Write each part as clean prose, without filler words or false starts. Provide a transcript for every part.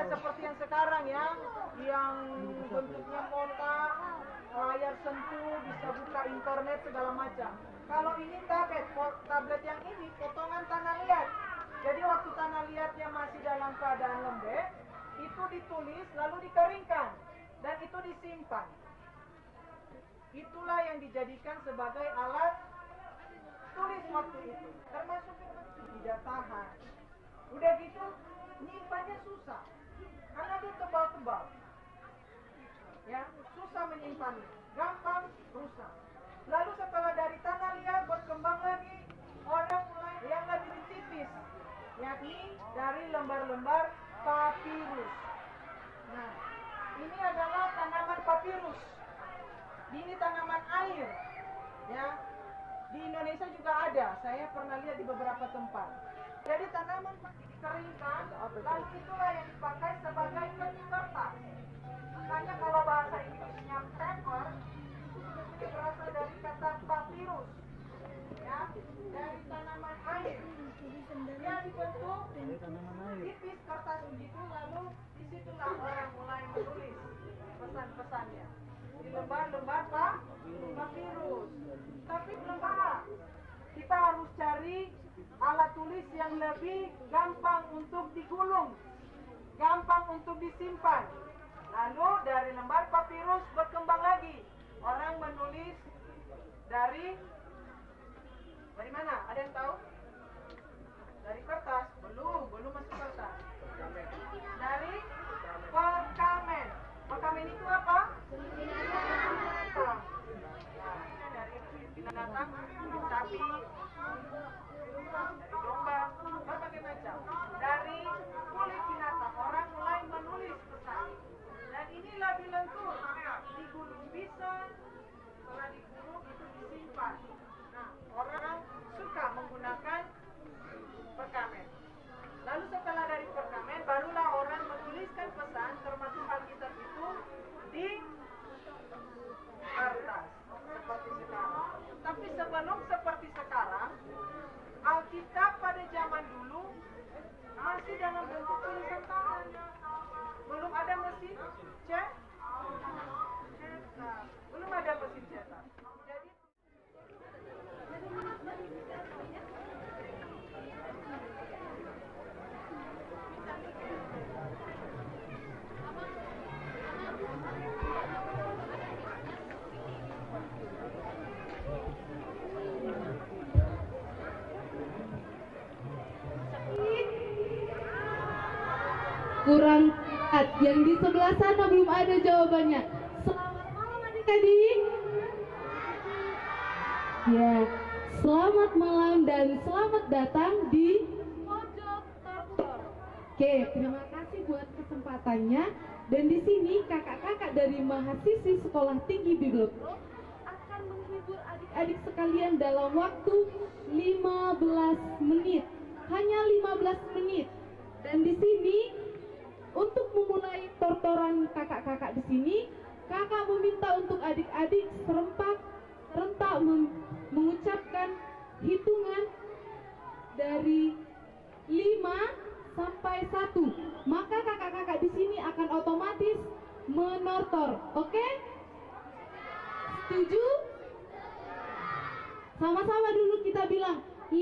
seperti yang sekarang ya, yang bentuknya kotak, layar sentuh, bisa buka internet segala macam. Kalau ini tablet yang ini potongan tanah liat. Jadi waktu tanah liatnya masih dalam keadaan lembek, itu ditulis lalu dikeringkan dan itu disimpan. Itulah yang dijadikan sebagai alat tulis waktu itu. Termasuk tidak tahan. Udah gitu nyimpannya susah karena dia tebal-tebal. Ya, susah menyimpannya, gampang rusak. Lalu setelah dari tanah liat berkembang lagi orang mulai yang lebih tipis, yakni dari lembar-lembar papirus. Nah, ini adalah tanaman papirus. Ini tanaman air, ya. Di Indonesia juga ada. Saya pernah lihat di beberapa tempat. Jadi tanaman dikeringkan, lalu itulah yang dipakai sebagai kertas. Makanya kalau bahasa Inggrisnya paper, itu berasal dari kata papirus, ya, dari tanaman air. Dia dibentuk tipis kertas begitu, lalu disitulah orang mulai menulis pesan-pesannya di lembar-lembar papirus. Tapi belum paham, kita harus cari alat tulis yang lebih gampang untuk digulung, gampang untuk disimpan. Lalu dari lembar papirus berkembang lagi. Orang menulis dari mana? Ada yang tahu? Dari kertas? Belum masuk kertas. Dari perkamen. Perkamen itu apa? Binatang. Dari binatang, sapi, dari domba, berbagai macam. Dari kulit binatang orang mulai menulis pesan. Dan ini lebih lentur, digulung bisa, setelah digulung itu disimpan. Nah, orang suka menggunakan perkamen. Lalu setelah dari perkamen, barulah orang menuliskan pesan, termasuk Alkitab itu, di kertas, seperti sekarang. Tapi sebelum seperti sekarang, Alkitab pada zaman dulu masih dalam bentuk tulisan tangan. Belum ada mesin cetak. Belum ada mesin cetak. Jadi kurang tepat. Yang di sebelah sana belum ada jawabannya. Selamat malam adik-adik. Ya, selamat malam dan selamat datang di Pojok Tortor. Oke, terima kasih buat kesempatannya. Dan di sini kakak-kakak dari mahasiswi Sekolah Tinggi Biblopro akan menghibur adik-adik sekalian dalam waktu 15 menit. Hanya 15 menit. Dan di sini untuk memulai tortoran kakak-kakak di sini, kakak meminta untuk adik-adik serentak mengucapkan hitungan dari 5 sampai 1. Maka kakak-kakak di sini akan otomatis menortor. Oke? Setuju? Sama-sama dulu kita bilang 5.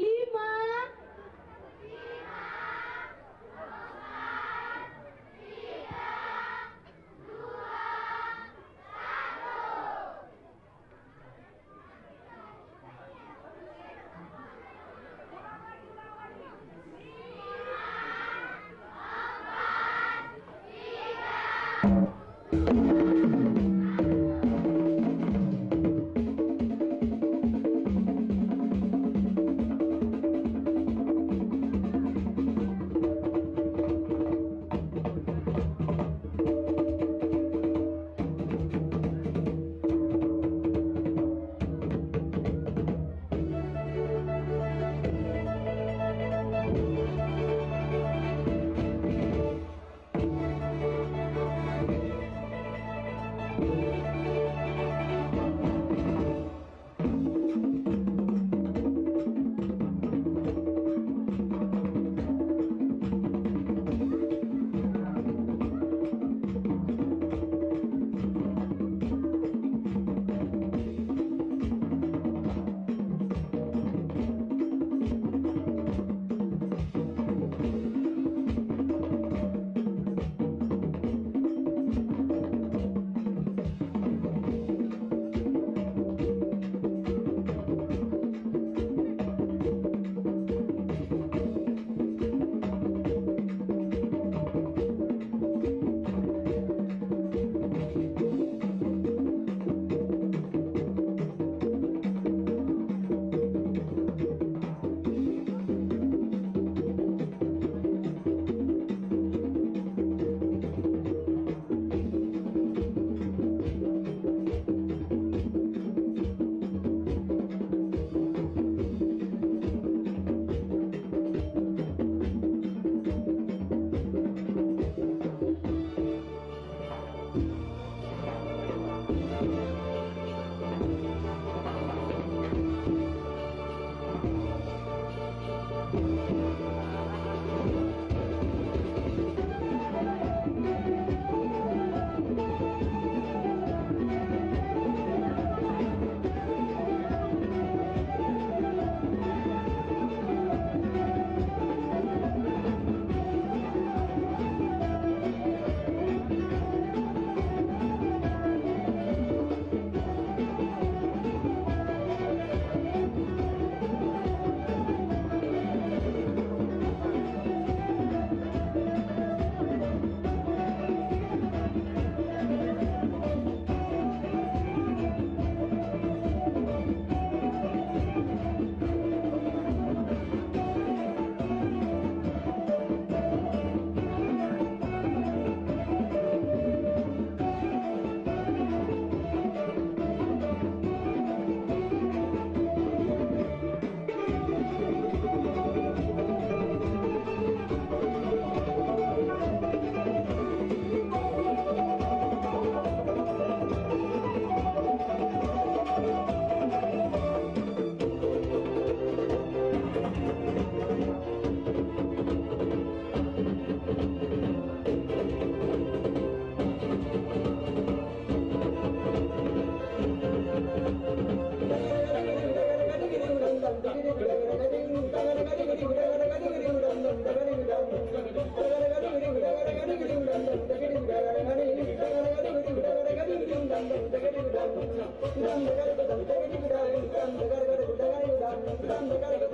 Sekali